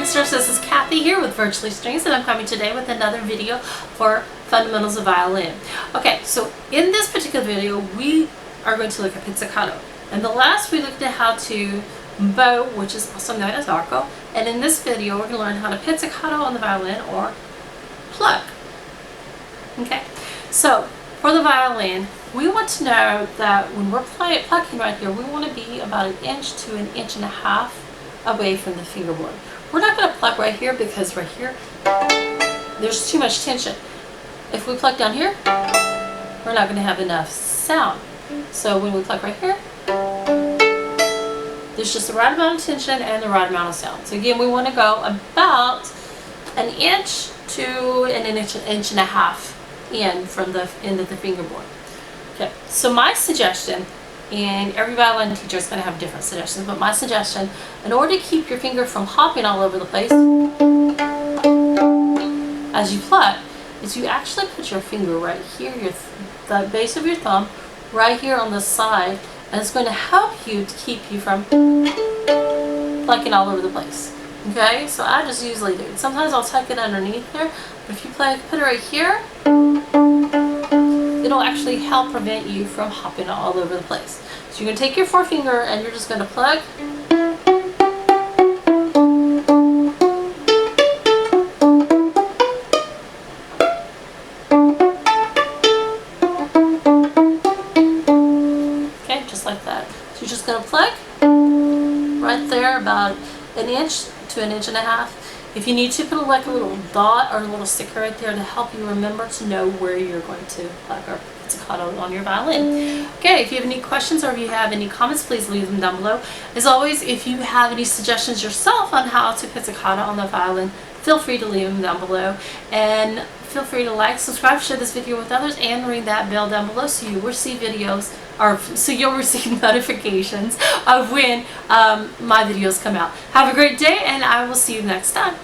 Stringsters, this is Kathy here with VirtuallyStrings, and I'm coming today with another video for Fundamentals of Violin. Okay, so in this particular video we are going to look at pizzicato. And the last we looked at how to bow, which is also known as arco, and in this video we're going to learn how to pizzicato on the violin or pluck. Okay, so for the violin, we want to know that when we're plucking right here, we want to be about 1 inch to 1.5 inches away from the fingerboard. We're not going to pluck right here because right here there's too much tension. If we pluck down here, we're not going to have enough sound. So when we pluck right here, there's just the right amount of tension and the right amount of sound. So again, we want to go about 1 inch to 1.5 inches in from the end of the fingerboard. Okay, so my suggestion, and every violin teacher is going to have different suggestions, but my suggestion, in order to keep your finger from hopping all over the place as you pluck, is you actually put your finger right here, the base of your thumb, right here on the side, and it's going to help you to keep you from plucking all over the place. Okay, so I just usually do. Sometimes I'll tuck it underneath there, but if you put it right here, it'll actually help prevent you from hopping all over the place. So you're going to take your forefinger and you're just going to pluck. Okay, just like that. So you're just going to pluck right there about 1 inch to 1.5 inches. If you need to, put like a little dot or a little sticker right there to help you remember to know where you're going to pluck or pizzicato on your violin. Okay, if you have any questions or if you have any comments, please leave them down below. As always, if you have any suggestions yourself on how to pizzicato on the violin, feel free to leave them down below. And feel free to like, subscribe, share this video with others, and ring that bell down below so you receive videos, or so you'll receive notifications of when my videos come out. Have a great day, and I will see you next time.